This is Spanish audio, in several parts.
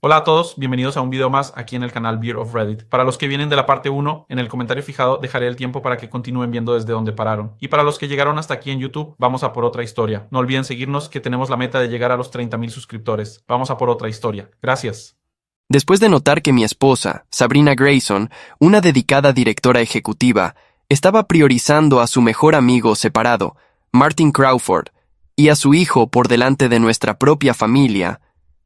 Hola a todos, bienvenidos a un video más aquí en el canal Beer of Reddit. Para los que vienen de la parte uno, en el comentario fijado dejaré el tiempo para que continúen viendo desde donde pararon. Y para los que llegaron hasta aquí en YouTube, vamos a por otra historia. No olviden seguirnos, que tenemos la meta de llegar a los 30,000 suscriptores. Vamos a por otra historia. Gracias. Después de notar que mi esposa, Sabrina Grayson, una dedicada directora ejecutiva, estaba priorizando a su mejor amigo separado, Martin Crawford, y a su hijo por delante de nuestra propia familia,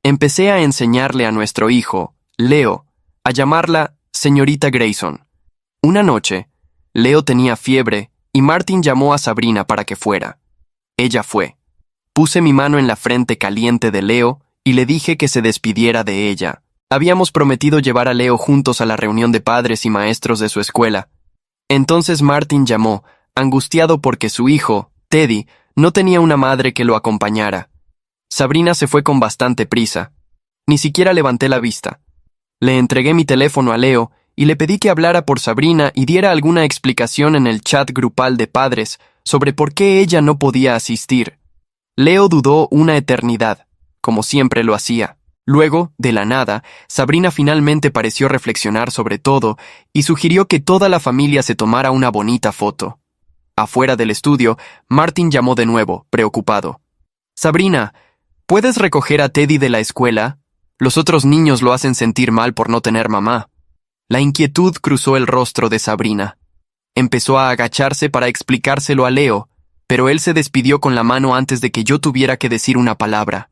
empecé a enseñarle a nuestro hijo, Leo, a llamarla señorita Grayson. Una noche, Leo tenía fiebre y Martin llamó a Sabrina para que fuera. Ella fue. Puse mi mano en la frente caliente de Leo y le dije que se despidiera de ella. Habíamos prometido llevar a Leo juntos a la reunión de padres y maestros de su escuela. Entonces Martin llamó, angustiado porque su hijo, Teddy, no tenía una madre que lo acompañara. Sabrina se fue con bastante prisa. Ni siquiera levanté la vista. Le entregué mi teléfono a Leo y le pedí que hablara por Sabrina y diera alguna explicación en el chat grupal de padres sobre por qué ella no podía asistir. Leo dudó una eternidad, como siempre lo hacía. Luego, de la nada, Sabrina finalmente pareció reflexionar sobre todo y sugirió que toda la familia se tomara una bonita foto. Afuera del estudio, Martin llamó de nuevo, preocupado. «Sabrina, ¿puedes recoger a Teddy de la escuela? Los otros niños lo hacen sentir mal por no tener mamá». La inquietud cruzó el rostro de Sabrina. Empezó a agacharse para explicárselo a Leo, pero él se despidió con la mano antes de que yo tuviera que decir una palabra.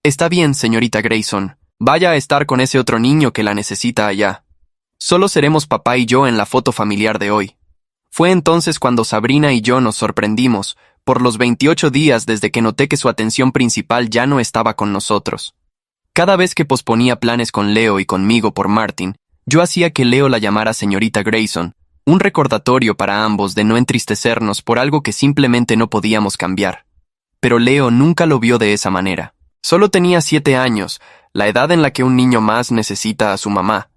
«Está bien, señorita Grayson. Vaya a estar con ese otro niño que la necesita allá. Solo seremos papá y yo en la foto familiar de hoy». Fue entonces cuando Sabrina y yo nos sorprendimos, por los 28 días desde que noté que su atención principal ya no estaba con nosotros. Cada vez que posponía planes con Leo y conmigo por Martin, yo hacía que Leo la llamara señorita Grayson, un recordatorio para ambos de no entristecernos por algo que simplemente no podíamos cambiar. Pero Leo nunca lo vio de esa manera. Solo tenía 7 años, la edad en la que un niño más necesita a su mamá.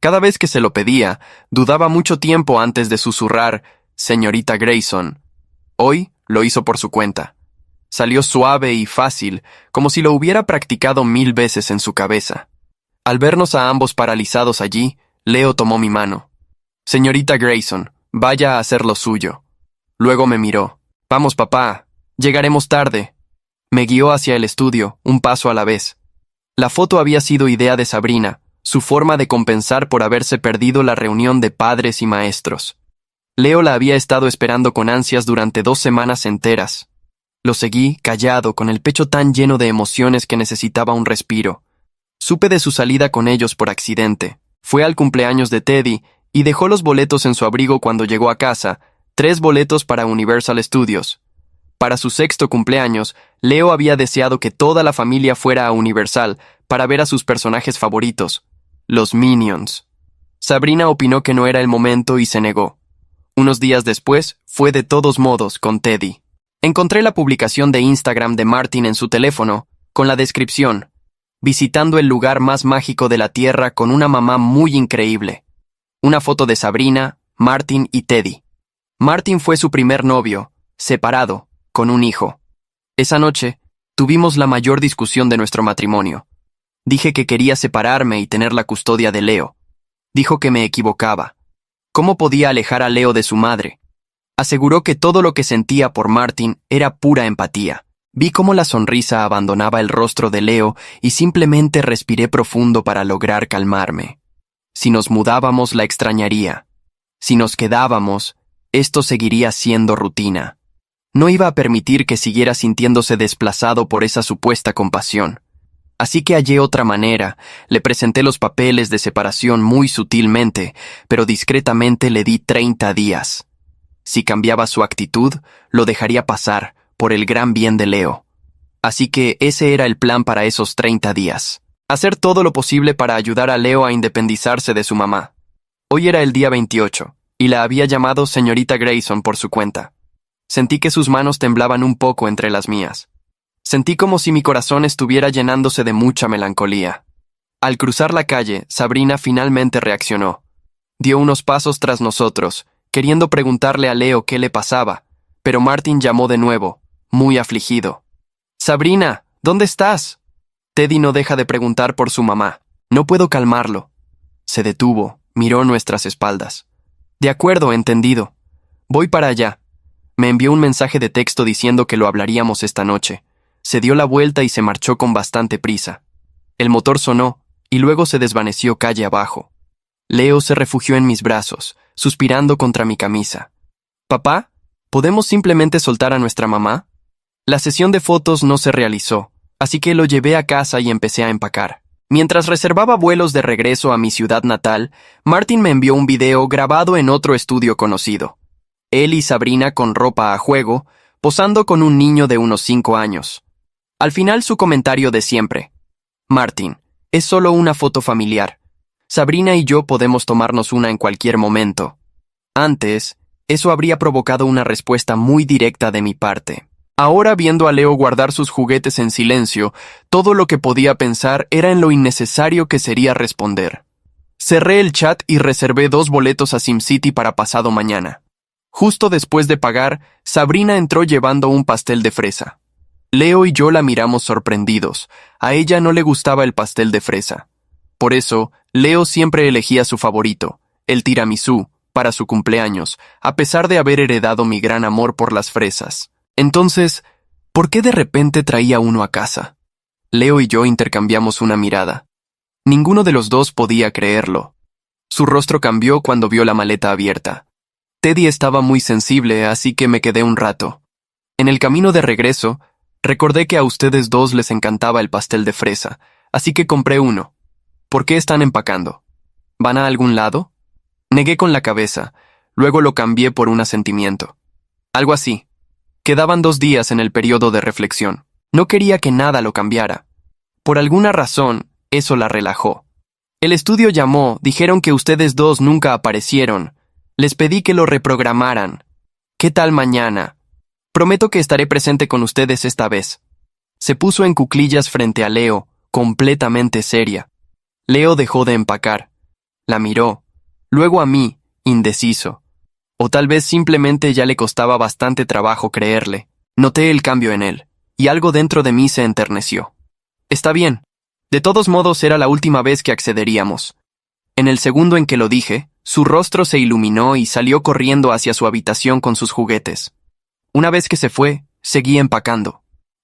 Cada vez que se lo pedía, dudaba mucho tiempo antes de susurrar, «Señorita Grayson». Hoy lo hizo por su cuenta. Salió suave y fácil, como si lo hubiera practicado 1000 veces en su cabeza. Al vernos a ambos paralizados allí, Leo tomó mi mano. «Señorita Grayson, vaya a hacer lo suyo». Luego me miró. «Vamos, papá, llegaremos tarde». Me guió hacia el estudio, un paso a la vez. La foto había sido idea de Sabrina, su forma de compensar por haberse perdido la reunión de padres y maestros. Leo la había estado esperando con ansias durante 2 semanas enteras. Lo seguí, callado, con el pecho tan lleno de emociones que necesitaba un respiro. Supe de su salida con ellos por accidente. Fue al cumpleaños de Teddy y dejó los boletos en su abrigo cuando llegó a casa, 3 boletos para Universal Studios. Para su 6º cumpleaños, Leo había deseado que toda la familia fuera a Universal para ver a sus personajes favoritos, los Minions. Sabrina opinó que no era el momento y se negó. Unos días después, fue de todos modos con Teddy. Encontré la publicación de Instagram de Martin en su teléfono, con la descripción: «Visitando el lugar más mágico de la Tierra con una mamá muy increíble». Una foto de Sabrina, Martin y Teddy. Martin fue su primer novio, separado, con un hijo. Esa noche, tuvimos la mayor discusión de nuestro matrimonio. Dije que quería separarme y tener la custodia de Leo. Dijo que me equivocaba. ¿Cómo podía alejar a Leo de su madre? Aseguró que todo lo que sentía por Martin era pura empatía. Vi cómo la sonrisa abandonaba el rostro de Leo y simplemente respiré profundo para lograr calmarme. Si nos mudábamos, la extrañaría. Si nos quedábamos, esto seguiría siendo rutina. No iba a permitir que siguiera sintiéndose desplazado por esa supuesta compasión. Así que hallé otra manera, le presenté los papeles de separación muy sutilmente, pero discretamente le di 30 días. Si cambiaba su actitud, lo dejaría pasar, por el gran bien de Leo. Así que ese era el plan para esos 30 días. Hacer todo lo posible para ayudar a Leo a independizarse de su mamá. Hoy era el día 28, y la había llamado señorita Grayson por su cuenta. Sentí que sus manos temblaban un poco entre las mías. Sentí como si mi corazón estuviera llenándose de mucha melancolía. Al cruzar la calle, Sabrina finalmente reaccionó. Dio unos pasos tras nosotros, queriendo preguntarle a Leo qué le pasaba, pero Martin llamó de nuevo, muy afligido. «Sabrina, ¿dónde estás?» Teddy no deja de preguntar por su mamá. No puedo calmarlo. Se detuvo, miró nuestras espaldas. De acuerdo, entendido. Voy para allá. Me envió un mensaje de texto diciendo que lo hablaríamos esta noche. Se dio la vuelta y se marchó con bastante prisa. El motor sonó, y luego se desvaneció calle abajo. Leo se refugió en mis brazos, suspirando contra mi camisa. «Papá, ¿podemos simplemente soltar a nuestra mamá?» La sesión de fotos no se realizó, así que lo llevé a casa y empecé a empacar. Mientras reservaba vuelos de regreso a mi ciudad natal, Martin me envió un video grabado en otro estudio conocido. Él y Sabrina con ropa a juego, posando con un niño de unos 5 años. Al final su comentario de siempre. «Martin, es solo una foto familiar. Sabrina y yo podemos tomarnos una en cualquier momento». Antes, eso habría provocado una respuesta muy directa de mi parte. Ahora, viendo a Leo guardar sus juguetes en silencio, todo lo que podía pensar era en lo innecesario que sería responder. Cerré el chat y reservé 2 boletos a SimCity para pasado mañana. Justo después de pagar, Sabrina entró llevando un pastel de fresa. Leo y yo la miramos sorprendidos. A ella no le gustaba el pastel de fresa. Por eso, Leo siempre elegía su favorito, el tiramisú, para su cumpleaños, a pesar de haber heredado mi gran amor por las fresas. Entonces, ¿por qué de repente traía uno a casa? Leo y yo intercambiamos una mirada. Ninguno de los dos podía creerlo. Su rostro cambió cuando vio la maleta abierta. Teddy estaba muy sensible, así que me quedé un rato. En el camino de regreso, recordé que a ustedes dos les encantaba el pastel de fresa, así que compré uno. ¿Por qué están empacando? ¿Van a algún lado? Negué con la cabeza, luego lo cambié por un asentimiento. Algo así. Quedaban 2 días en el periodo de reflexión. No quería que nada lo cambiara. Por alguna razón, eso la relajó. El estudio llamó, dijeron que ustedes dos nunca aparecieron. Les pedí que lo reprogramaran. ¿Qué tal mañana? Prometo que estaré presente con ustedes esta vez. Se puso en cuclillas frente a Leo, completamente seria. Leo dejó de empacar. La miró, luego a mí, indeciso. O tal vez simplemente ya le costaba bastante trabajo creerle. Noté el cambio en él, y algo dentro de mí se enterneció. Está bien. De todos modos era la última vez que accederíamos. En el segundo en que lo dije, su rostro se iluminó y salió corriendo hacia su habitación con sus juguetes. Una vez que se fue, seguí empacando.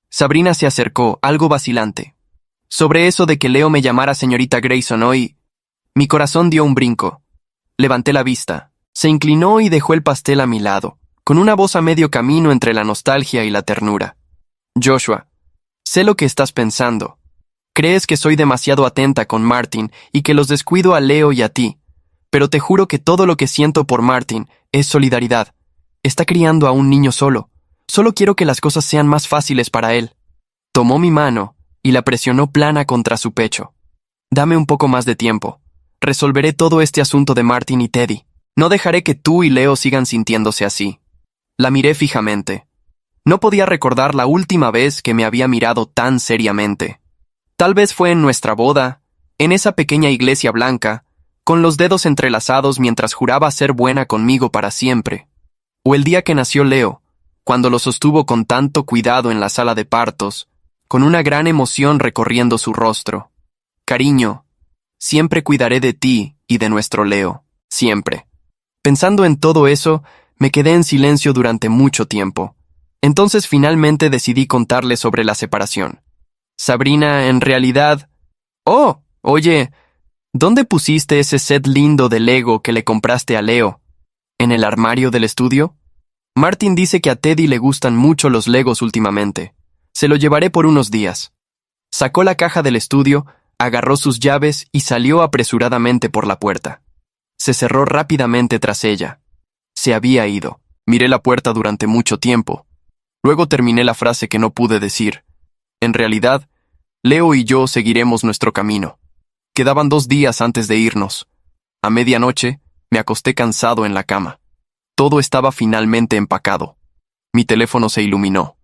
Sabrina se acercó, algo vacilante. Sobre eso de que Leo me llamara señorita Grayson hoy, mi corazón dio un brinco. Levanté la vista. Se inclinó y dejó el pastel a mi lado, con una voz a medio camino entre la nostalgia y la ternura. Joshua, sé lo que estás pensando. Crees que soy demasiado atenta con Martin y que los descuido a Leo y a ti, pero te juro que todo lo que siento por Martin es solidaridad. Está criando a un niño solo. Solo quiero que las cosas sean más fáciles para él. Tomó mi mano y la presionó plana contra su pecho. Dame un poco más de tiempo. Resolveré todo este asunto de Martin y Teddy. No dejaré que tú y Leo sigan sintiéndose así. La miré fijamente. No podía recordar la última vez que me había mirado tan seriamente. Tal vez fue en nuestra boda, en esa pequeña iglesia blanca, con los dedos entrelazados mientras juraba ser buena conmigo para siempre. O el día que nació Leo, cuando lo sostuvo con tanto cuidado en la sala de partos, con una gran emoción recorriendo su rostro. Cariño, siempre cuidaré de ti y de nuestro Leo, siempre. Pensando en todo eso, me quedé en silencio durante mucho tiempo. Entonces finalmente decidí contarle sobre la separación. Sabrina, en realidad... Oh, oye, ¿dónde pusiste ese set lindo de Lego que le compraste a Leo? ¿En el armario del estudio? Martin dice que a Teddy le gustan mucho los Legos últimamente. Se lo llevaré por unos días. Sacó la caja del estudio, agarró sus llaves y salió apresuradamente por la puerta. Se cerró rápidamente tras ella. Se había ido. Miré la puerta durante mucho tiempo. Luego terminé la frase que no pude decir. En realidad, Leo y yo seguiremos nuestro camino. Quedaban 2 días antes de irnos. A medianoche, me acosté cansado en la cama. Todo estaba finalmente empacado. Mi teléfono se iluminó.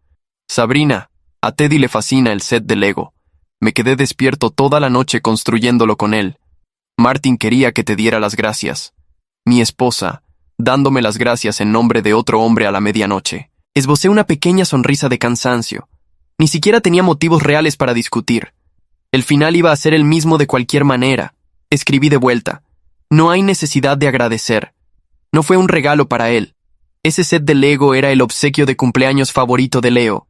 Sabrina, a Teddy le fascina el set de Lego. Me quedé despierto toda la noche construyéndolo con él. Martin quería que te diera las gracias. Mi esposa, dándome las gracias en nombre de otro hombre a la medianoche. Esbocé una pequeña sonrisa de cansancio. Ni siquiera tenía motivos reales para discutir. El final iba a ser el mismo de cualquier manera. Escribí de vuelta. No hay necesidad de agradecer. No fue un regalo para él. Ese set de Lego era el obsequio de cumpleaños favorito de Leo.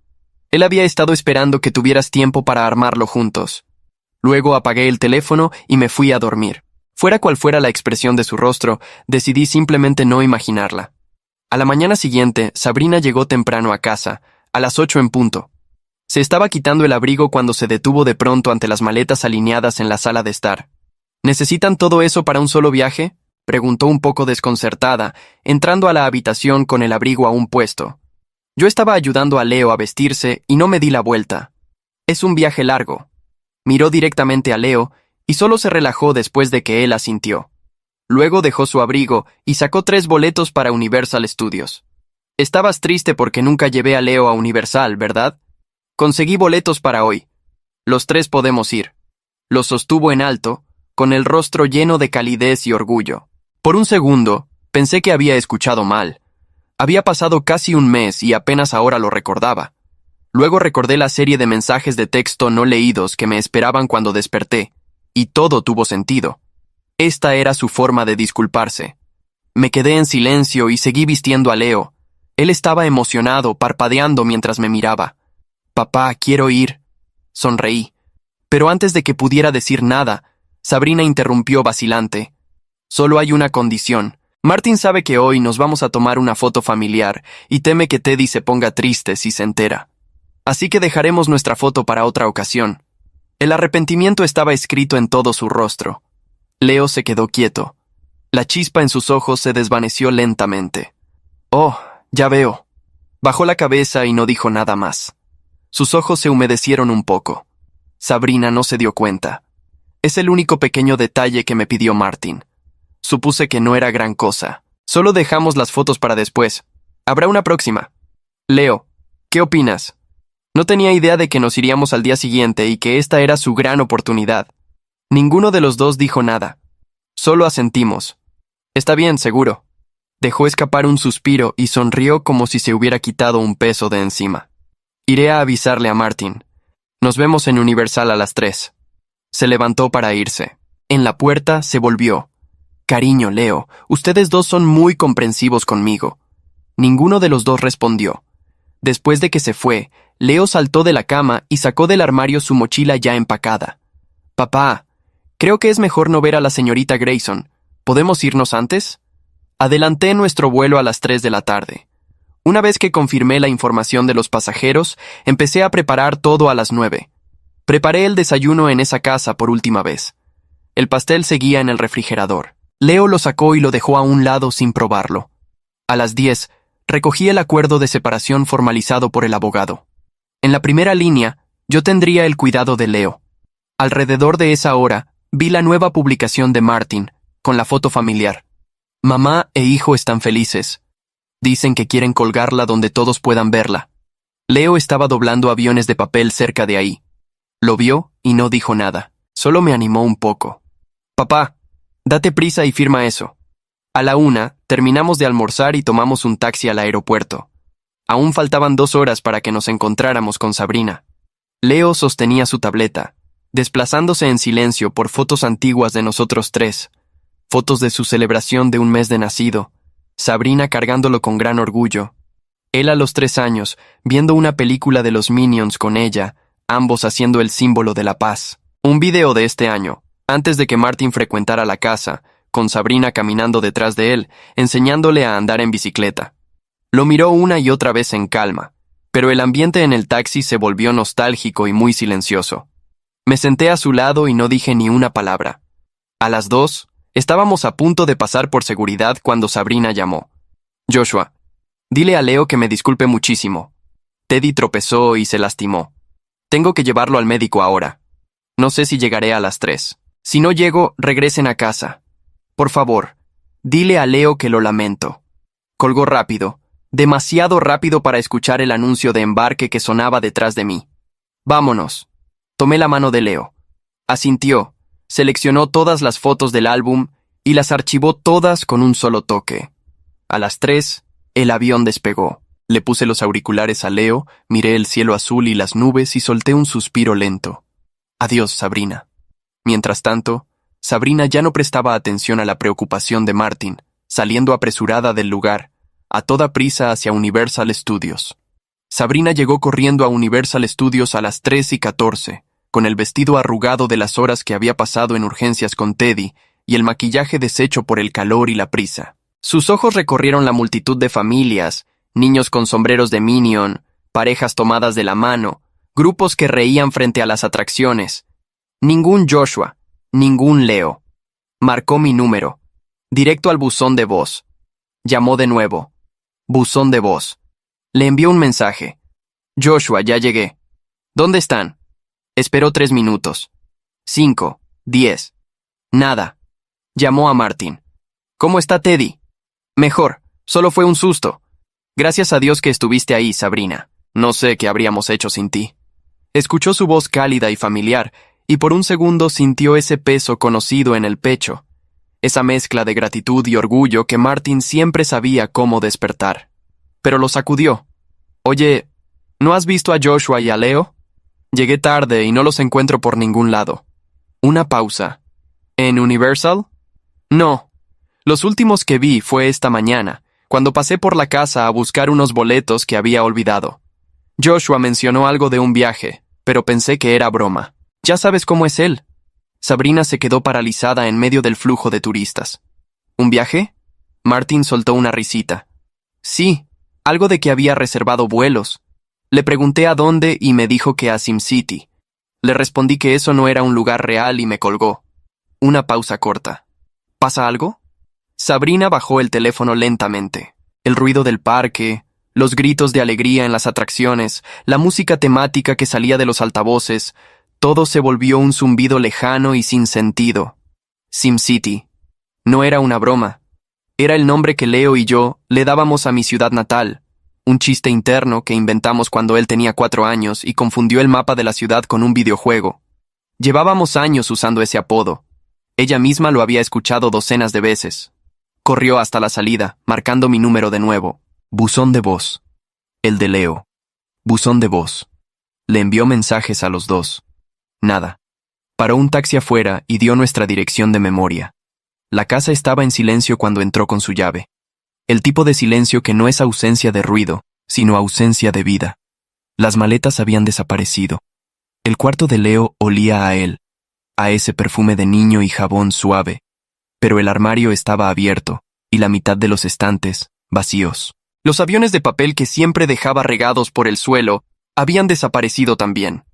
Él había estado esperando que tuvieras tiempo para armarlo juntos. Luego apagué el teléfono y me fui a dormir. Fuera cual fuera la expresión de su rostro, decidí simplemente no imaginarla. A la mañana siguiente, Sabrina llegó temprano a casa, a las 8 en punto. Se estaba quitando el abrigo cuando se detuvo de pronto ante las maletas alineadas en la sala de estar. ¿Necesitan todo eso para un solo viaje?, preguntó un poco desconcertada, entrando a la habitación con el abrigo aún puesto. Yo estaba ayudando a Leo a vestirse y no me di la vuelta. Es un viaje largo. Miró directamente a Leo y solo se relajó después de que él asintió. Luego dejó su abrigo y sacó 3 boletos para Universal Studios. Estabas triste porque nunca llevé a Leo a Universal, ¿verdad? Conseguí boletos para hoy. Los 3 podemos ir. Lo sostuvo en alto, con el rostro lleno de calidez y orgullo. Por un segundo, pensé que había escuchado mal. Había pasado casi un mes y apenas ahora lo recordaba. Luego recordé la serie de mensajes de texto no leídos que me esperaban cuando desperté, y todo tuvo sentido. Esta era su forma de disculparse. Me quedé en silencio y seguí vistiendo a Leo. Él estaba emocionado, parpadeando mientras me miraba. «Papá, quiero ir». Sonreí. Pero antes de que pudiera decir nada, Sabrina interrumpió vacilante. «Solo hay una condición. Martin sabe que hoy nos vamos a tomar una foto familiar y teme que Teddy se ponga triste si se entera. Así que dejaremos nuestra foto para otra ocasión». El arrepentimiento estaba escrito en todo su rostro. Leo se quedó quieto. La chispa en sus ojos se desvaneció lentamente. «Oh, ya veo». Bajó la cabeza y no dijo nada más. Sus ojos se humedecieron un poco. Sabrina no se dio cuenta. Es el único pequeño detalle que me pidió Martin. Supuse que no era gran cosa. Solo dejamos las fotos para después. Habrá una próxima. Leo, ¿qué opinas? No tenía idea de que nos iríamos al día siguiente y que esta era su gran oportunidad. Ninguno de los dos dijo nada. Solo asentimos. Está bien, seguro. Dejó escapar un suspiro y sonrió como si se hubiera quitado un peso de encima. Iré a avisarle a Martin. Nos vemos en Universal a las 3. Se levantó para irse. En la puerta se volvió. Cariño, Leo, ustedes dos son muy comprensivos conmigo. Ninguno de los dos respondió. Después de que se fue, Leo saltó de la cama y sacó del armario su mochila ya empacada. Papá, creo que es mejor no ver a la señorita Grayson. ¿Podemos irnos antes? Adelanté nuestro vuelo a las 3 de la tarde. Una vez que confirmé la información de los pasajeros, empecé a preparar todo a las 9. Preparé el desayuno en esa casa por última vez. El pastel seguía en el refrigerador. Leo lo sacó y lo dejó a un lado sin probarlo. A las 10, recogí el acuerdo de separación formalizado por el abogado. En la primera línea, yo tendría el cuidado de Leo. Alrededor de esa hora, vi la nueva publicación de Martin, con la foto familiar. Mamá e hijo están felices. Dicen que quieren colgarla donde todos puedan verla. Leo estaba doblando aviones de papel cerca de ahí. Lo vio y no dijo nada. Solo me animó un poco. Papá, date prisa y firma eso. A la 1, terminamos de almorzar y tomamos un taxi al aeropuerto. Aún faltaban 2 horas para que nos encontráramos con Sabrina. Leo sostenía su tableta, desplazándose en silencio por fotos antiguas de nosotros 3. Fotos de su celebración de un mes de nacido. Sabrina cargándolo con gran orgullo. Él a los 3 años, viendo una película de los Minions con ella, ambos haciendo el símbolo de la paz. Un video de este año, antes de que Martin frecuentara la casa, con Sabrina caminando detrás de él, enseñándole a andar en bicicleta. Lo miró una y otra vez en calma, pero el ambiente en el taxi se volvió nostálgico y muy silencioso. Me senté a su lado y no dije ni una palabra. A las 2, estábamos a punto de pasar por seguridad cuando Sabrina llamó. Joshua, dile a Leo que me disculpe muchísimo. Teddy tropezó y se lastimó. Tengo que llevarlo al médico ahora. No sé si llegaré a las 3. Si no llego, regresen a casa. Por favor, dile a Leo que lo lamento. Colgó rápido, demasiado rápido para escuchar el anuncio de embarque que sonaba detrás de mí. Vámonos. Tomé la mano de Leo. Asintió, seleccionó todas las fotos del álbum y las archivó todas con un solo toque. A las 3, el avión despegó. Le puse los auriculares a Leo, miré el cielo azul y las nubes y solté un suspiro lento. Adiós, Sabrina. Mientras tanto, Sabrina ya no prestaba atención a la preocupación de Martin, saliendo apresurada del lugar, a toda prisa hacia Universal Studios. Sabrina llegó corriendo a Universal Studios a las 3:14, con el vestido arrugado de las horas que había pasado en urgencias con Teddy y el maquillaje deshecho por el calor y la prisa. Sus ojos recorrieron la multitud de familias, niños con sombreros de Minion, parejas tomadas de la mano, grupos que reían frente a las atracciones. Ningún Joshua, ningún Leo. Marcó mi número. Directo al buzón de voz. Llamó de nuevo. Buzón de voz. Le envió un mensaje. Joshua, ya llegué. ¿Dónde están? Esperó 3 minutos. 5, 10. Nada. Llamó a Martin. ¿Cómo está Teddy? Mejor, solo fue un susto. Gracias a Dios que estuviste ahí, Sabrina. No sé qué habríamos hecho sin ti. Escuchó su voz cálida y familiar, y por un segundo sintió ese peso conocido en el pecho, esa mezcla de gratitud y orgullo que Martin siempre sabía cómo despertar. Pero lo sacudió. Oye, ¿no has visto a Joshua y a Leo? Llegué tarde y no los encuentro por ningún lado. Una pausa. ¿En Universal? No. Los últimos que vi fue esta mañana, cuando pasé por la casa a buscar unos boletos que había olvidado. Joshua mencionó algo de un viaje, pero pensé que era broma. Ya sabes cómo es él. Sabrina se quedó paralizada en medio del flujo de turistas. ¿Un viaje? Martin soltó una risita. Sí, algo de que había reservado vuelos. Le pregunté a dónde y me dijo que a SimCity. Le respondí que eso no era un lugar real y me colgó. Una pausa corta. ¿Pasa algo? Sabrina bajó el teléfono lentamente. El ruido del parque, los gritos de alegría en las atracciones, la música temática que salía de los altavoces, todo se volvió un zumbido lejano y sin sentido. SimCity. No era una broma. Era el nombre que Leo y yo le dábamos a mi ciudad natal, un chiste interno que inventamos cuando él tenía 4 años y confundió el mapa de la ciudad con un videojuego. Llevábamos años usando ese apodo. Ella misma lo había escuchado docenas de veces. Corrió hasta la salida, marcando mi número de nuevo. Buzón de voz. El de Leo. Buzón de voz. Le envió mensajes a los dos. Nada. Paró un taxi afuera y dio nuestra dirección de memoria. La casa estaba en silencio cuando entró con su llave. El tipo de silencio que no es ausencia de ruido, sino ausencia de vida. Las maletas habían desaparecido. El cuarto de Leo olía a él, a ese perfume de niño y jabón suave, pero el armario estaba abierto y la mitad de los estantes vacíos. Los aviones de papel que siempre dejaba regados por el suelo habían desaparecido también.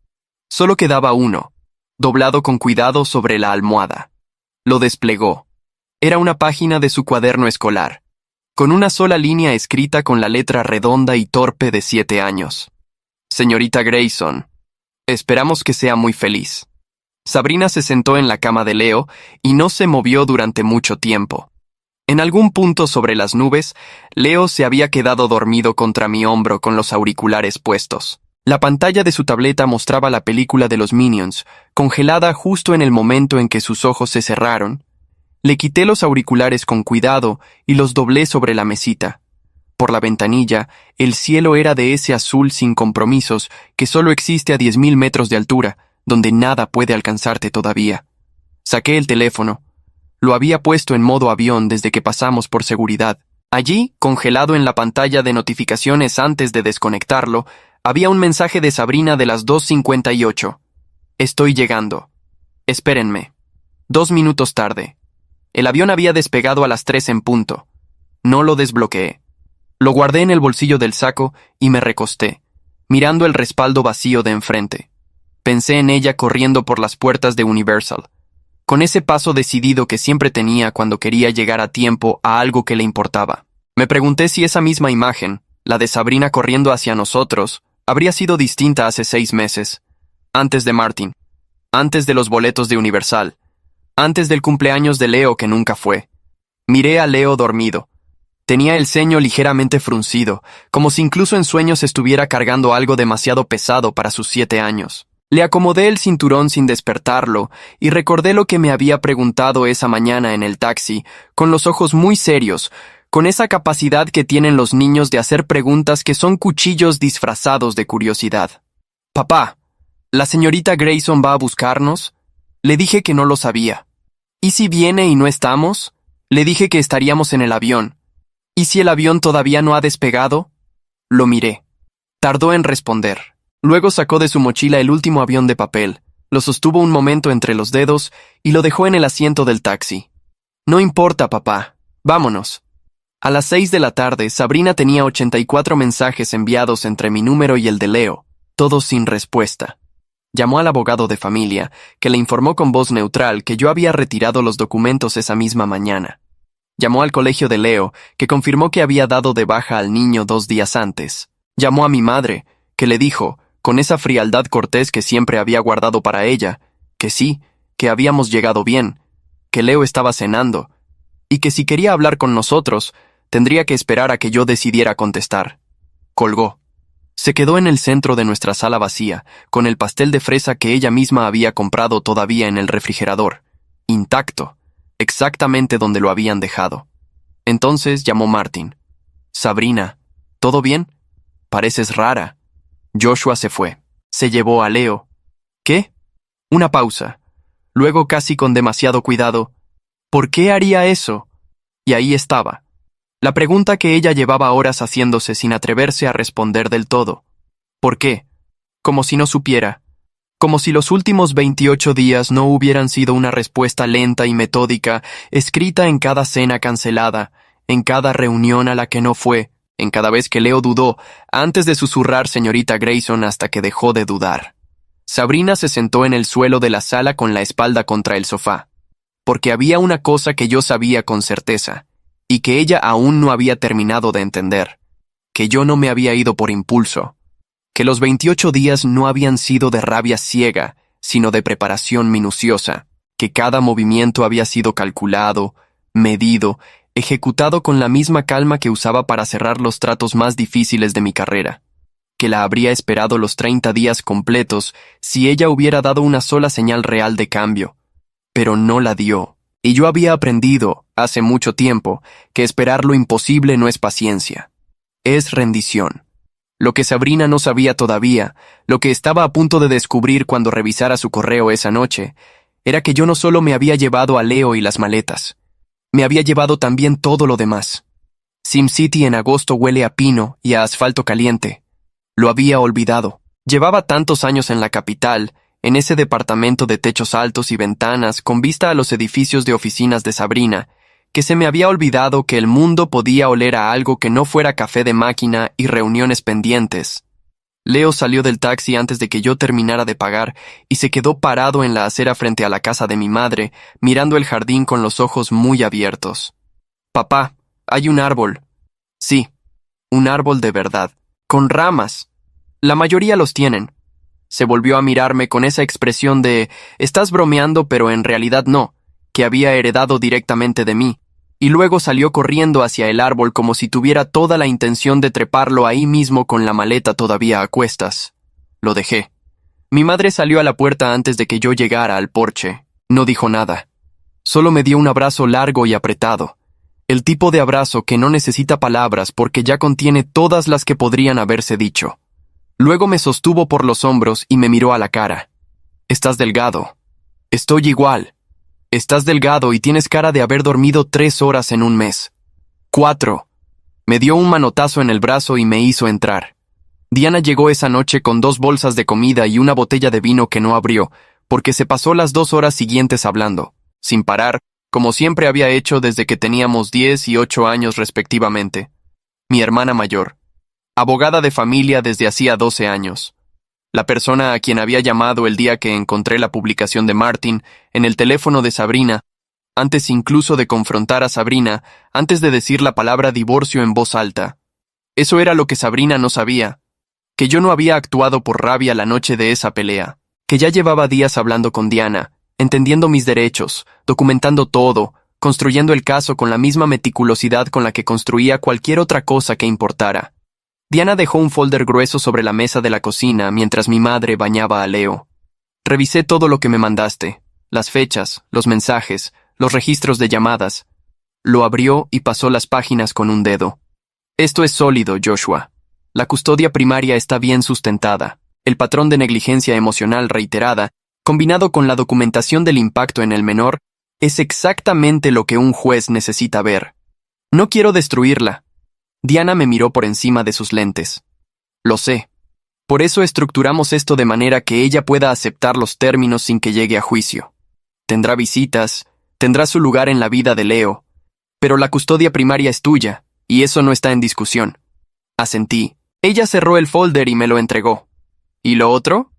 Solo quedaba uno, doblado con cuidado sobre la almohada. Lo desplegó. Era una página de su cuaderno escolar, con una sola línea escrita con la letra redonda y torpe de 7 años. Señorita Grayson, esperamos que sea muy feliz. Sabrina se sentó en la cama de Leo y no se movió durante mucho tiempo. En algún punto sobre las nubes, Leo se había quedado dormido contra mi hombro con los auriculares puestos. La pantalla de su tableta mostraba la película de los Minions, congelada justo en el momento en que sus ojos se cerraron. Le quité los auriculares con cuidado y los doblé sobre la mesita. Por la ventanilla, el cielo era de ese azul sin compromisos que solo existe a 10.000 metros de altura, donde nada puede alcanzarte todavía. Saqué el teléfono. Lo había puesto en modo avión desde que pasamos por seguridad. Allí, congelado en la pantalla de notificaciones antes de desconectarlo, había un mensaje de Sabrina de las 2:58. Estoy llegando. Espérenme. 2 minutos tarde. El avión había despegado a las 3 en punto. No lo desbloqueé. Lo guardé en el bolsillo del saco y me recosté, mirando el respaldo vacío de enfrente. Pensé en ella corriendo por las puertas de Universal, con ese paso decidido que siempre tenía cuando quería llegar a tiempo a algo que le importaba. Me pregunté si esa misma imagen, la de Sabrina corriendo hacia nosotros, habría sido distinta hace 6 meses, antes de Martin, antes de los boletos de Universal, antes del cumpleaños de Leo que nunca fue. Miré a Leo dormido. Tenía el ceño ligeramente fruncido, como si incluso en sueños estuviera cargando algo demasiado pesado para sus 7 años. Le acomodé el cinturón sin despertarlo y recordé lo que me había preguntado esa mañana en el taxi, con los ojos muy serios, con esa capacidad que tienen los niños de hacer preguntas que son cuchillos disfrazados de curiosidad. «Papá, ¿La señorita Grayson va a buscarnos? Le dije que no lo sabía. ¿Y si viene y no estamos? Le dije que estaríamos en el avión. ¿Y si el avión todavía no ha despegado? Lo miré. Tardó en responder. Luego sacó de su mochila el último avión de papel, lo sostuvo un momento entre los dedos y lo dejó en el asiento del taxi. No importa, papá. Vámonos. A las 6 de la tarde, Sabrina tenía 84 mensajes enviados entre mi número y el de Leo, todos sin respuesta. Llamó al abogado de familia, que le informó con voz neutral que yo había retirado los documentos esa misma mañana. Llamó al colegio de Leo, que confirmó que había dado de baja al niño 2 días antes. Llamó a mi madre, que le dijo, con esa frialdad cortés que siempre había guardado para ella, que sí, que habíamos llegado bien, que Leo estaba cenando, y que si quería hablar con nosotros, tendría que esperar a que yo decidiera contestar. Colgó. Se quedó en el centro de nuestra sala vacía, con el pastel de fresa que ella misma había comprado todavía en el refrigerador, intacto, exactamente donde lo habían dejado. Entonces llamó Martin. Sabrina, ¿todo bien? Pareces rara. Joshua se fue. Se llevó a Leo. ¿Qué? Una pausa. Luego, casi con demasiado cuidado, ¿por qué haría eso? Y ahí estaba. La pregunta que ella llevaba horas haciéndose sin atreverse a responder del todo. ¿Por qué? Como si no supiera. Como si los últimos 28 días no hubieran sido una respuesta lenta y metódica, escrita en cada cena cancelada, en cada reunión a la que no fue, en cada vez que Leo dudó, antes de susurrar señorita Grayson hasta que dejó de dudar. Sabrina se sentó en el suelo de la sala con la espalda contra el sofá. Porque había una cosa que yo sabía con certeza, y que ella aún no había terminado de entender, que yo no me había ido por impulso, que los 28 días no habían sido de rabia ciega, sino de preparación minuciosa, que cada movimiento había sido calculado, medido, ejecutado con la misma calma que usaba para cerrar los tratos más difíciles de mi carrera, que la habría esperado los 30 días completos si ella hubiera dado una sola señal real de cambio, pero no la dio. Y yo había aprendido, hace mucho tiempo, que esperar lo imposible no es paciencia. Es rendición. Lo que Sabrina no sabía todavía, lo que estaba a punto de descubrir cuando revisara su correo esa noche, era que yo no solo me había llevado a Leo y las maletas, me había llevado también todo lo demás. SimCity en agosto huele a pino y a asfalto caliente. Lo había olvidado. Llevaba tantos años en la capital, en ese departamento de techos altos y ventanas con vista a los edificios de oficinas de Sabrina, que se me había olvidado que el mundo podía oler a algo que no fuera café de máquina y reuniones pendientes. Leo salió del taxi antes de que yo terminara de pagar y se quedó parado en la acera frente a la casa de mi madre, mirando el jardín con los ojos muy abiertos. «Papá, hay un árbol». Sí, un árbol de verdad, con ramas. La mayoría los tienen. Se volvió a mirarme con esa expresión de «estás bromeando, pero en realidad no», que había heredado directamente de mí, y luego salió corriendo hacia el árbol como si tuviera toda la intención de treparlo ahí mismo con la maleta todavía a cuestas. Lo dejé. Mi madre salió a la puerta antes de que yo llegara al porche. No dijo nada. Solo me dio un abrazo largo y apretado. El tipo de abrazo que no necesita palabras porque ya contiene todas las que podrían haberse dicho. Luego me sostuvo por los hombros y me miró a la cara. «Estás delgado». «Estoy igual». «Estás delgado y tienes cara de haber dormido 3 horas en un mes». 4. Me dio un manotazo en el brazo y me hizo entrar. Diana llegó esa noche con 2 bolsas de comida y una botella de vino que no abrió, porque se pasó las 2 horas siguientes hablando, sin parar, como siempre había hecho desde que teníamos 10 y 8 años respectivamente. Mi hermana mayor. Abogada de familia desde hacía 12 años. La persona a quien había llamado el día que encontré la publicación de Martin en el teléfono de Sabrina, antes incluso de confrontar a Sabrina, antes de decir la palabra divorcio en voz alta. Eso era lo que Sabrina no sabía, que yo no había actuado por rabia la noche de esa pelea, que ya llevaba días hablando con Diana, entendiendo mis derechos, documentando todo, construyendo el caso con la misma meticulosidad con la que construía cualquier otra cosa que importara. Diana dejó un folder grueso sobre la mesa de la cocina mientras mi madre bañaba a Leo. Revisé todo lo que me mandaste, las fechas, los mensajes, los registros de llamadas. Lo abrió y pasó las páginas con un dedo. Esto es sólido, Joshua. La custodia primaria está bien sustentada. El patrón de negligencia emocional reiterada, combinado con la documentación del impacto en el menor, es exactamente lo que un juez necesita ver. No quiero destruirla. Diana me miró por encima de sus lentes. Lo sé. Por eso estructuramos esto de manera que ella pueda aceptar los términos sin que llegue a juicio. Tendrá visitas, tendrá su lugar en la vida de Leo, pero la custodia primaria es tuya, y eso no está en discusión. Asentí. Ella cerró el folder y me lo entregó. ¿Y lo otro?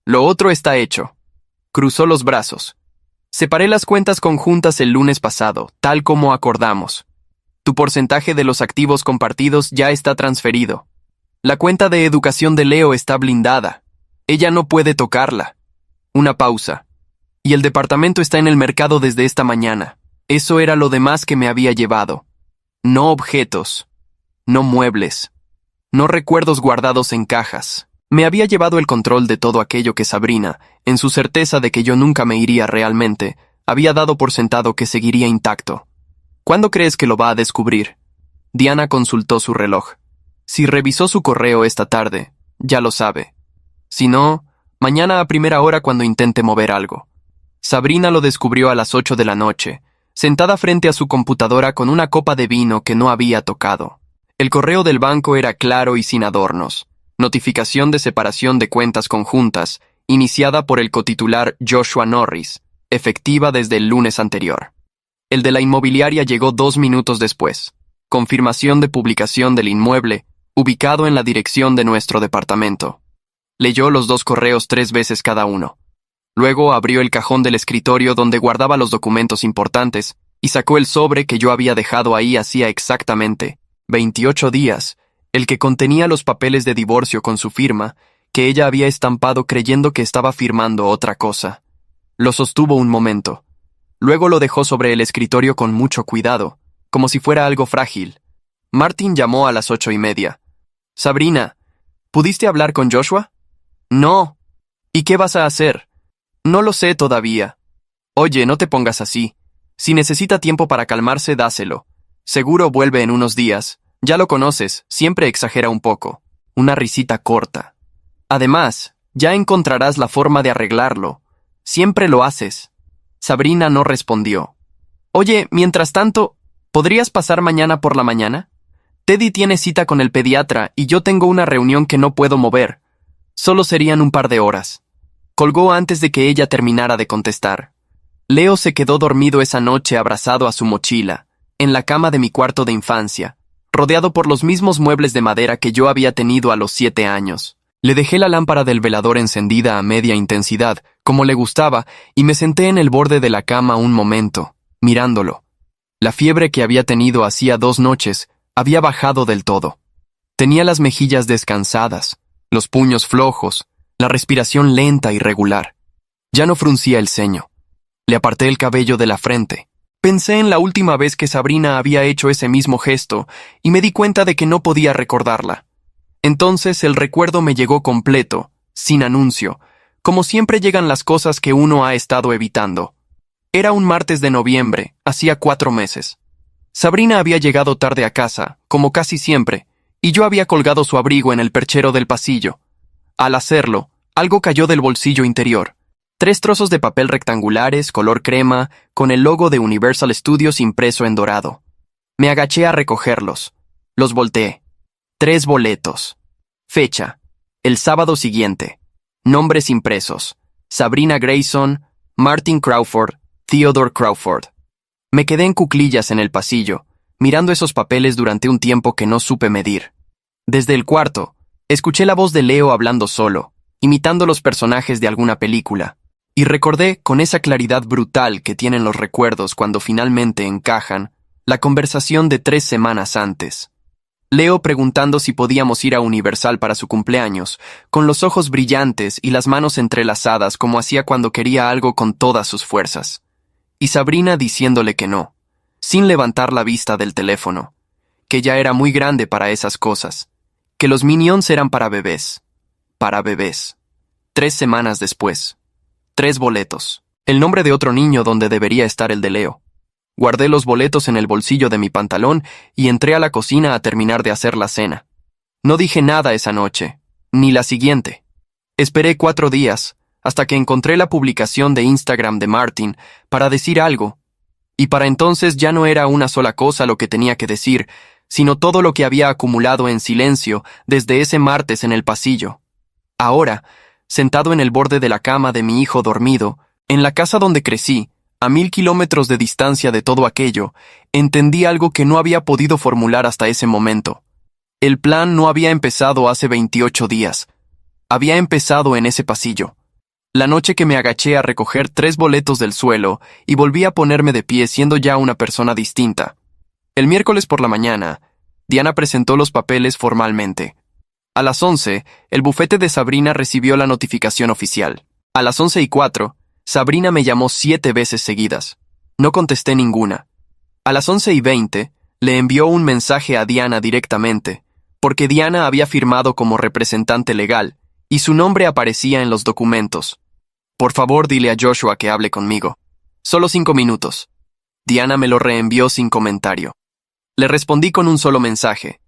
Lo otro está hecho. Cruzó los brazos. Separé las cuentas conjuntas el lunes pasado, tal como acordamos. Tu porcentaje de los activos compartidos ya está transferido. La cuenta de educación de Leo está blindada. Ella no puede tocarla. Una pausa. Y el departamento está en el mercado desde esta mañana. Eso era lo demás que me había llevado. No objetos. No muebles. No recuerdos guardados en cajas. Me había llevado el control de todo aquello que Sabrina, en su certeza de que yo nunca me iría realmente, había dado por sentado que seguiría intacto. ¿Cuándo crees que lo va a descubrir? Diana consultó su reloj. Si revisó su correo esta tarde, ya lo sabe. Si no, mañana a primera hora cuando intente mover algo. Sabrina lo descubrió a las 8 de la noche, sentada frente a su computadora con una copa de vino que no había tocado. El correo del banco era claro y sin adornos. Notificación de separación de cuentas conjuntas, iniciada por el cotitular Joshua Norris, efectiva desde el lunes anterior. El de la inmobiliaria llegó 2 minutos después. Confirmación de publicación del inmueble, ubicado en la dirección de nuestro departamento. Leyó los 2 correos 3 veces cada uno. Luego abrió el cajón del escritorio donde guardaba los documentos importantes y sacó el sobre que yo había dejado ahí hacía exactamente 28 días, el que contenía los papeles de divorcio con su firma, que ella había estampado creyendo que estaba firmando otra cosa. Lo sostuvo un momento. Luego lo dejó sobre el escritorio con mucho cuidado, como si fuera algo frágil. Martin llamó a las 8:30. Sabrina, ¿pudiste hablar con Joshua? No. ¿Y qué vas a hacer? No lo sé todavía. Oye, no te pongas así. Si necesita tiempo para calmarse, dáselo. Seguro vuelve en unos días. Ya lo conoces, siempre exagera un poco. Una risita corta. Además, ya encontrarás la forma de arreglarlo. Siempre lo haces. Sabrina no respondió. Oye, mientras tanto, ¿podrías pasar mañana por la mañana? Teddy tiene cita con el pediatra y yo tengo una reunión que no puedo mover. Solo serían un par de horas. Colgó antes de que ella terminara de contestar. Leo se quedó dormido esa noche abrazado a su mochila, en la cama de mi cuarto de infancia, rodeado por los mismos muebles de madera que yo había tenido a los 7 años. Le dejé la lámpara del velador encendida a media intensidad, como le gustaba, y me senté en el borde de la cama un momento, mirándolo. La fiebre que había tenido hacía 2 noches había bajado del todo. Tenía las mejillas descansadas, los puños flojos, la respiración lenta y regular. Ya no fruncía el ceño. Le aparté el cabello de la frente. Pensé en la última vez que Sabrina había hecho ese mismo gesto y me di cuenta de que no podía recordarla. Entonces el recuerdo me llegó completo, sin anuncio, como siempre llegan las cosas que uno ha estado evitando. Era un martes de noviembre, hacía 4 meses. Sabrina había llegado tarde a casa, como casi siempre, y yo había colgado su abrigo en el perchero del pasillo. Al hacerlo, algo cayó del bolsillo interior. 3 trozos de papel rectangulares, color crema, con el logo de Universal Studios impreso en dorado. Me agaché a recogerlos. Los volteé. 3 boletos. Fecha: el sábado siguiente. Nombres impresos: Sabrina Grayson, Martin Crawford, Theodore Crawford. Me quedé en cuclillas en el pasillo, mirando esos papeles durante un tiempo que no supe medir. Desde el cuarto, escuché la voz de Leo hablando solo, imitando los personajes de alguna película, y recordé con esa claridad brutal que tienen los recuerdos cuando finalmente encajan, la conversación de 3 semanas antes. Leo preguntando si podíamos ir a Universal para su cumpleaños, con los ojos brillantes y las manos entrelazadas como hacía cuando quería algo con todas sus fuerzas. Y Sabrina diciéndole que no, sin levantar la vista del teléfono, que ya era muy grande para esas cosas, que los Minions eran para bebés. Para bebés. 3 semanas después. 3 boletos. El nombre de otro niño donde debería estar el de Leo. Guardé los boletos en el bolsillo de mi pantalón y entré a la cocina a terminar de hacer la cena. No dije nada esa noche, ni la siguiente. Esperé 4 días, hasta que encontré la publicación de Instagram de Martin para decir algo. Y para entonces ya no era una sola cosa lo que tenía que decir, sino todo lo que había acumulado en silencio desde ese martes en el pasillo. Ahora, sentado en el borde de la cama de mi hijo dormido, en la casa donde crecí, a 1000 kilómetros de distancia de todo aquello, entendí algo que no había podido formular hasta ese momento. El plan no había empezado hace 28 días. Había empezado en ese pasillo. La noche que me agaché a recoger 3 boletos del suelo y volví a ponerme de pie siendo ya una persona distinta. El miércoles por la mañana, Diana presentó los papeles formalmente. A las 11, el bufete de Sabrina recibió la notificación oficial. A las 11:04, Sabrina me llamó 7 veces seguidas. No contesté ninguna. A las 11:20, le envió un mensaje a Diana directamente, porque Diana había firmado como representante legal, y su nombre aparecía en los documentos. Por favor, dile a Joshua que hable conmigo. Solo 5 minutos. Diana me lo reenvió sin comentario. Le respondí con un solo mensaje.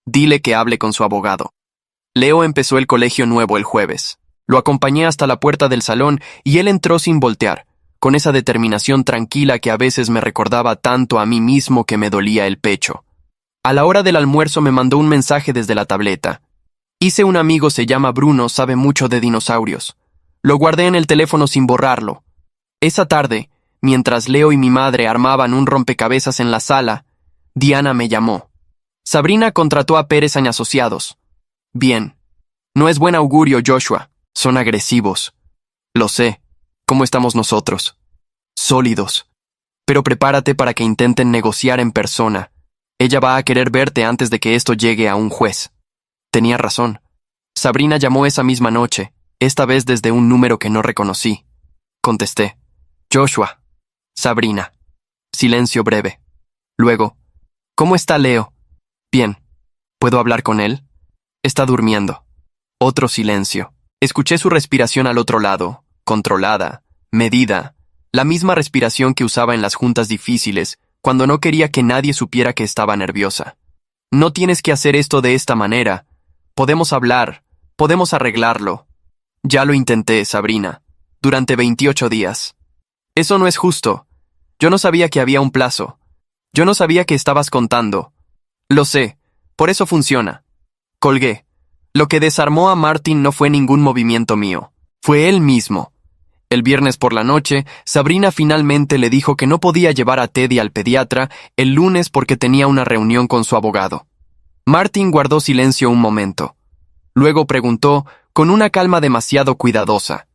Dile que hable con su abogado. Leo empezó el colegio nuevo el jueves. Lo acompañé hasta la puerta del salón y él entró sin voltear, con esa determinación tranquila que a veces me recordaba tanto a mí mismo que me dolía el pecho. A la hora del almuerzo me mandó un mensaje desde la tableta. Hice un amigo, se llama Bruno, sabe mucho de dinosaurios. Lo guardé en el teléfono sin borrarlo. Esa tarde, mientras Leo y mi madre armaban un rompecabezas en la sala, Diana me llamó. Sabrina contrató a Pérez & Asociados. Bien. No es buen augurio, Joshua. Son agresivos. Lo sé. ¿Cómo estamos nosotros? Sólidos. Pero prepárate para que intenten negociar en persona. Ella va a querer verte antes de que esto llegue a un juez. Tenía razón. Sabrina llamó esa misma noche, esta vez desde un número que no reconocí. Contesté. Joshua. Sabrina. Silencio breve. Luego. ¿Cómo está Leo? Bien. ¿Puedo hablar con él? Está durmiendo. Otro silencio. Escuché su respiración al otro lado, controlada, medida, la misma respiración que usaba en las juntas difíciles, cuando no quería que nadie supiera que estaba nerviosa. No tienes que hacer esto de esta manera. Podemos hablar, podemos arreglarlo. Ya lo intenté, Sabrina, durante 28 días. Eso no es justo. Yo no sabía que había un plazo. Yo no sabía que estabas contando. Lo sé, por eso funciona. Colgué. Lo que desarmó a Martin no fue ningún movimiento mío. Fue él mismo. El viernes por la noche, Sabrina finalmente le dijo que no podía llevar a Teddy al pediatra el lunes porque tenía una reunión con su abogado. Martin guardó silencio un momento. Luego preguntó, con una calma demasiado cuidadosa,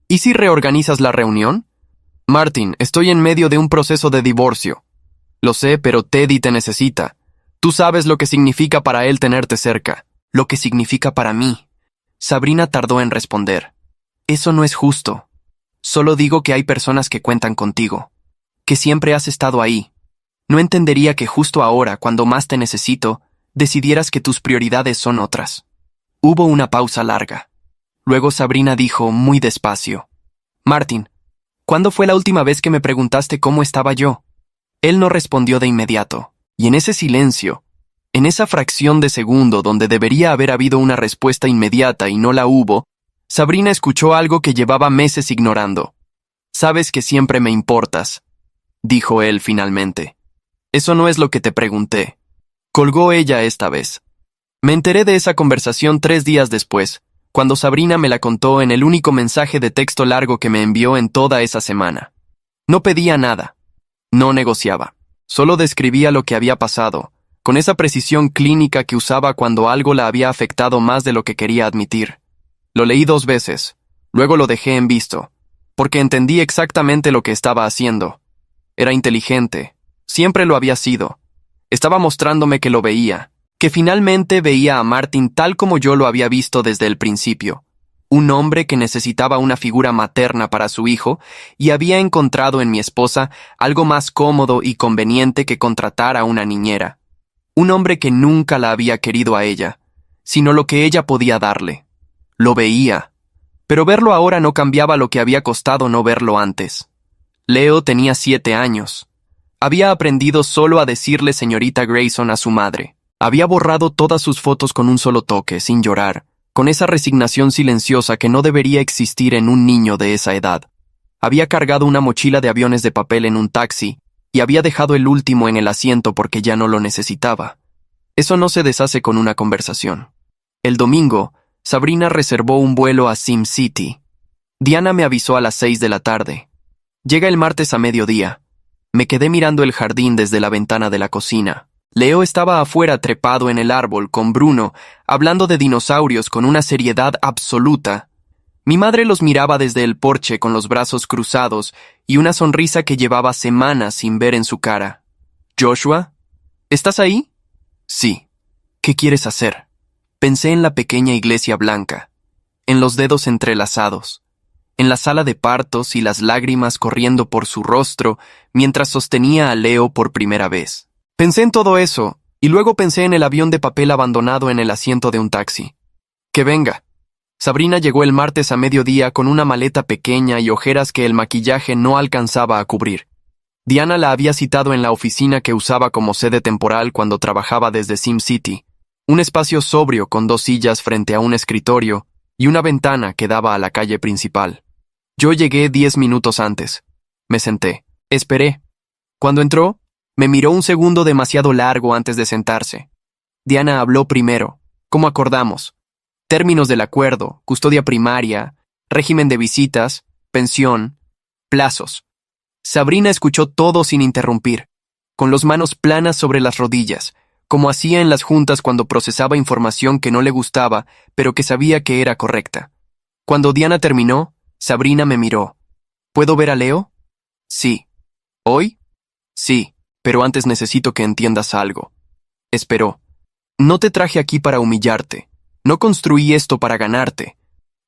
¿y si reorganizas la reunión? Martin, estoy en medio de un proceso de divorcio. Lo sé, pero Teddy te necesita. Tú sabes lo que significa para él tenerte cerca. Lo que significa para mí. Sabrina tardó en responder. Eso no es justo. Solo digo que hay personas que cuentan contigo. Que siempre has estado ahí. No entendería que justo ahora, cuando más te necesito, decidieras que tus prioridades son otras. Hubo una pausa larga. Luego Sabrina dijo muy despacio. Martin, ¿cuándo fue la última vez que me preguntaste cómo estaba yo? Él no respondió de inmediato, y en ese silencio, en esa fracción de segundo donde debería haber habido una respuesta inmediata y no la hubo, Sabrina escuchó algo que llevaba meses ignorando. Sabes que siempre me importas, dijo él finalmente. Eso no es lo que te pregunté. Colgó ella esta vez. Me enteré de esa conversación 3 días después, cuando Sabrina me la contó en el único mensaje de texto largo que me envió en toda esa semana. No pedía nada. No negociaba. Solo describía lo que había pasado, con esa precisión clínica que usaba cuando algo la había afectado más de lo que quería admitir. Lo leí 2 veces, luego lo dejé en visto, porque entendí exactamente lo que estaba haciendo. Era inteligente, siempre lo había sido. Estaba mostrándome que lo veía, que finalmente veía a Martin tal como yo lo había visto desde el principio. Un hombre que necesitaba una figura materna para su hijo y había encontrado en mi esposa algo más cómodo y conveniente que contratar a una niñera. Un hombre que nunca la había querido a ella, sino lo que ella podía darle. Lo veía, pero verlo ahora no cambiaba lo que había costado no verlo antes. Leo tenía 7 años. Había aprendido solo a decirle señorita Grayson a su madre. Había borrado todas sus fotos con un solo toque, sin llorar, con esa resignación silenciosa que no debería existir en un niño de esa edad. Había cargado una mochila de aviones de papel en un taxi y había dejado el último en el asiento porque ya no lo necesitaba. Eso no se deshace con una conversación. El domingo, Sabrina reservó un vuelo a Sim City. Diana me avisó a las 6 de la tarde. Llega el martes a mediodía. Me quedé mirando el jardín desde la ventana de la cocina. Leo estaba afuera trepado en el árbol con Bruno, hablando de dinosaurios con una seriedad absoluta. Mi madre los miraba desde el porche con los brazos cruzados y una sonrisa que llevaba semanas sin ver en su cara. «¿Joshua? ¿Estás ahí?» «Sí. ¿Qué quieres hacer?» Pensé en la pequeña iglesia blanca, en los dedos entrelazados, en la sala de partos y las lágrimas corriendo por su rostro mientras sostenía a Leo por primera vez. Pensé en todo eso, y luego pensé en el avión de papel abandonado en el asiento de un taxi. «Que venga». Sabrina llegó el martes a mediodía con una maleta pequeña y ojeras que el maquillaje no alcanzaba a cubrir. Diana la había citado en la oficina que usaba como sede temporal cuando trabajaba desde Sim City, un espacio sobrio con 2 sillas frente a un escritorio y una ventana que daba a la calle principal. Yo llegué 10 minutos antes. Me senté. Esperé. Cuando entró, me miró un segundo demasiado largo antes de sentarse. Diana habló primero, como acordamos. Términos del acuerdo, custodia primaria, régimen de visitas, pensión, plazos. Sabrina escuchó todo sin interrumpir, con las manos planas sobre las rodillas, como hacía en las juntas cuando procesaba información que no le gustaba, pero que sabía que era correcta. Cuando Diana terminó, Sabrina me miró. ¿Puedo ver a Leo? Sí. ¿Hoy? Sí, pero antes necesito que entiendas algo. Esperó. No te traje aquí para humillarte. No construí esto para ganarte.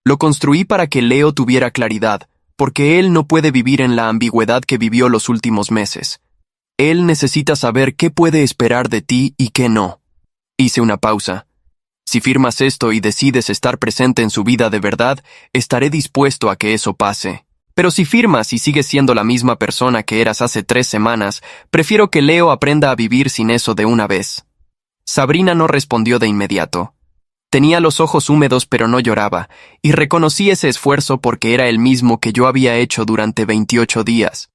Lo construí para que Leo tuviera claridad, porque él no puede vivir en la ambigüedad que vivió los últimos meses. Él necesita saber qué puede esperar de ti y qué no. Hice una pausa. Si firmas esto y decides estar presente en su vida de verdad, estaré dispuesto a que eso pase. Pero si firmas y sigues siendo la misma persona que eras hace 3 semanas, prefiero que Leo aprenda a vivir sin eso de una vez. Sabrina no respondió de inmediato. Tenía los ojos húmedos pero no lloraba, y reconocí ese esfuerzo porque era el mismo que yo había hecho durante 28 días.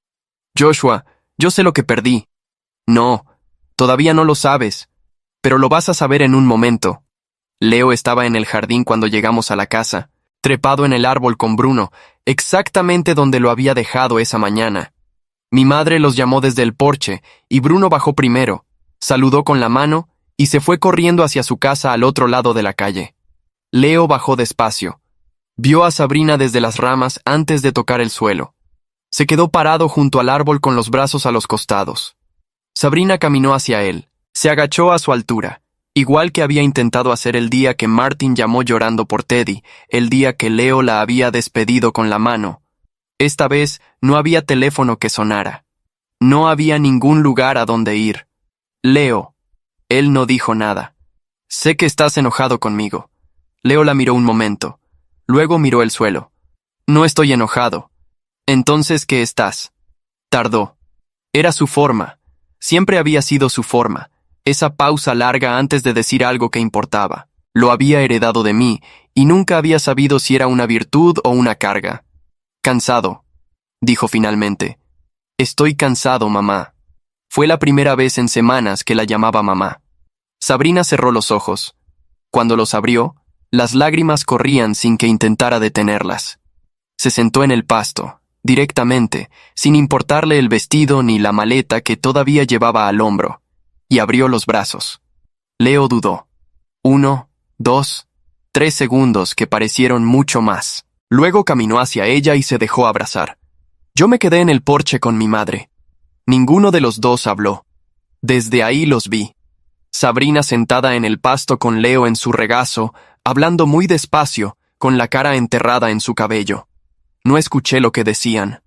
«Joshua, yo sé lo que perdí». «No, todavía no lo sabes, pero lo vas a saber en un momento». Leo estaba en el jardín cuando llegamos a la casa, trepado en el árbol con Bruno, exactamente donde lo había dejado esa mañana. Mi madre los llamó desde el porche, y Bruno bajó primero, saludó con la mano, y se fue corriendo hacia su casa al otro lado de la calle. Leo bajó despacio. Vio a Sabrina desde las ramas antes de tocar el suelo. Se quedó parado junto al árbol con los brazos a los costados. Sabrina caminó hacia él. Se agachó a su altura, igual que había intentado hacer el día que Martin llamó llorando por Teddy, el día que Leo la había despedido con la mano. Esta vez no había teléfono que sonara. No había ningún lugar a donde ir. «Leo». Él no dijo nada. «Sé que estás enojado conmigo». Leo la miró un momento. Luego miró el suelo. «No estoy enojado». «Entonces, ¿qué estás?» Tardó. Era su forma. Siempre había sido su forma. Esa pausa larga antes de decir algo que importaba. Lo había heredado de mí, y nunca había sabido si era una virtud o una carga. «Cansado», dijo finalmente. «Estoy cansado, mamá». Fue la primera vez en semanas que la llamaba mamá. Sabrina cerró los ojos. Cuando los abrió, las lágrimas corrían sin que intentara detenerlas. Se sentó en el pasto, directamente, sin importarle el vestido ni la maleta que todavía llevaba al hombro, y abrió los brazos. Leo dudó. 1, 2, 3 segundos que parecieron mucho más. Luego caminó hacia ella y se dejó abrazar. Yo me quedé en el porche con mi madre. Ninguno de los dos habló. Desde ahí los vi. Sabrina sentada en el pasto con Leo en su regazo, hablando muy despacio, con la cara enterrada en su cabello. No escuché lo que decían.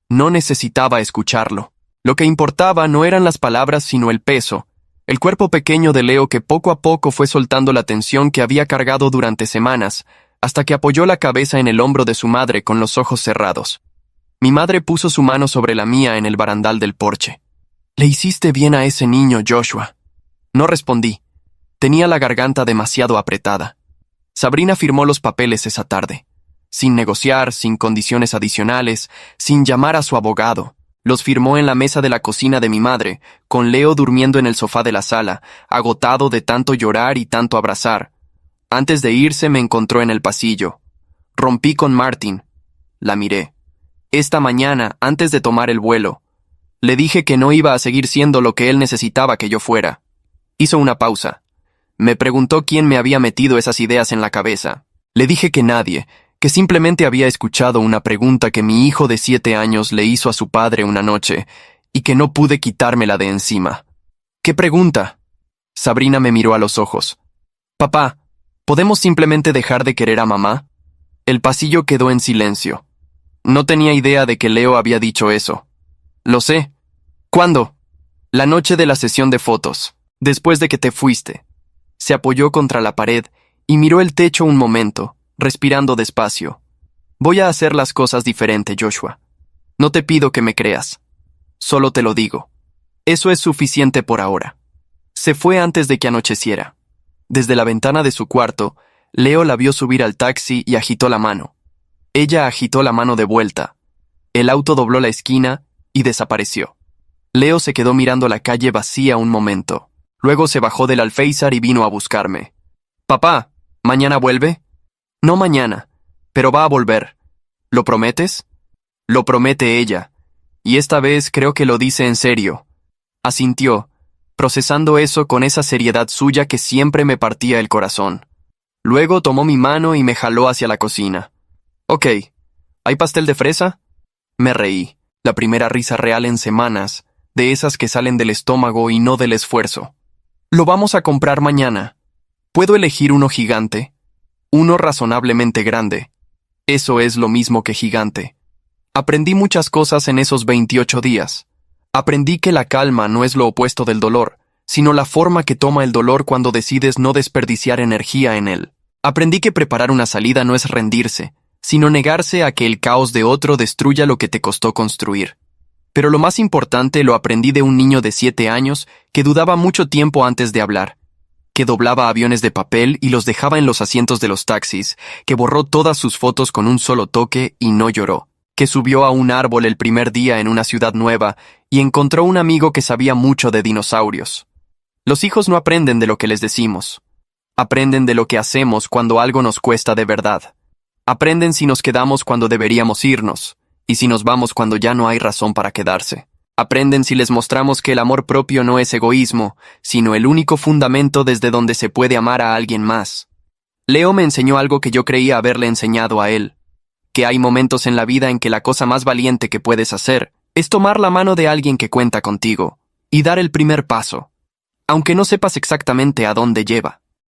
No necesitaba escucharlo. Lo que importaba no eran las palabras sino el peso, el cuerpo pequeño de Leo que poco a poco fue soltando la tensión que había cargado durante semanas, hasta que apoyó la cabeza en el hombro de su madre con los ojos cerrados. Mi madre puso su mano sobre la mía en el barandal del porche. «Le hiciste bien a ese niño, Joshua». No respondí. Tenía la garganta demasiado apretada. Sabrina firmó los papeles esa tarde, sin negociar, sin condiciones adicionales, sin llamar a su abogado. Los firmó en la mesa de la cocina de mi madre, con Leo durmiendo en el sofá de la sala, agotado de tanto llorar y tanto abrazar. Antes de irse me encontró en el pasillo. Rompí con Martin. La miré. Esta mañana, antes de tomar el vuelo, le dije que no iba a seguir siendo lo que él necesitaba que yo fuera. Hizo una pausa. Me preguntó quién me había metido esas ideas en la cabeza. Le dije que nadie, que simplemente había escuchado una pregunta que mi hijo de 7 años le hizo a su padre una noche, y que no pude quitármela de encima. ¿Qué pregunta? Sabrina me miró a los ojos. Papá, ¿podemos simplemente dejar de querer a mamá? El pasillo quedó en silencio. No tenía idea de que Leo había dicho eso. Lo sé. ¿Cuándo? La noche de la sesión de fotos, después de que te fuiste. Se apoyó contra la pared y miró el techo un momento, respirando despacio. Voy a hacer las cosas diferente, Joshua. No te pido que me creas. Solo te lo digo. Eso es suficiente por ahora. Se fue antes de que anocheciera. Desde la ventana de su cuarto, Leo la vio subir al taxi y agitó la mano. Ella agitó la mano de vuelta. El auto dobló la esquina y desapareció. Leo se quedó mirando la calle vacía un momento. Luego se bajó del alféizar y vino a buscarme. Papá, ¿mañana vuelve? No mañana, pero va a volver. ¿Lo prometes? Lo promete ella. Y esta vez creo que lo dice en serio. Asintió, procesando eso con esa seriedad suya que siempre me partía el corazón. Luego tomó mi mano y me jaló hacia la cocina. Ok, ¿hay pastel de fresa? Me reí, la primera risa real en semanas, de esas que salen del estómago y no del esfuerzo. Lo vamos a comprar mañana. ¿Puedo elegir uno gigante? Uno razonablemente grande. Eso es lo mismo que gigante. Aprendí muchas cosas en esos 28 días. Aprendí que la calma no es lo opuesto del dolor, sino la forma que toma el dolor cuando decides no desperdiciar energía en él. Aprendí que preparar una salida no es rendirse, sino negarse a que el caos de otro destruya lo que te costó construir. Pero lo más importante lo aprendí de un niño de 7 años que dudaba mucho tiempo antes de hablar, que doblaba aviones de papel y los dejaba en los asientos de los taxis, que borró todas sus fotos con un solo toque y no lloró, que subió a un árbol el primer día en una ciudad nueva y encontró un amigo que sabía mucho de dinosaurios. Los hijos no aprenden de lo que les decimos. Aprenden de lo que hacemos cuando algo nos cuesta de verdad. Aprenden si nos quedamos cuando deberíamos irnos, y si nos vamos cuando ya no hay razón para quedarse. Aprenden si les mostramos que el amor propio no es egoísmo, sino el único fundamento desde donde se puede amar a alguien más. Leo me enseñó algo que yo creía haberle enseñado a él, que hay momentos en la vida en que la cosa más valiente que puedes hacer es tomar la mano de alguien que cuenta contigo y dar el primer paso, aunque no sepas exactamente a dónde lleva.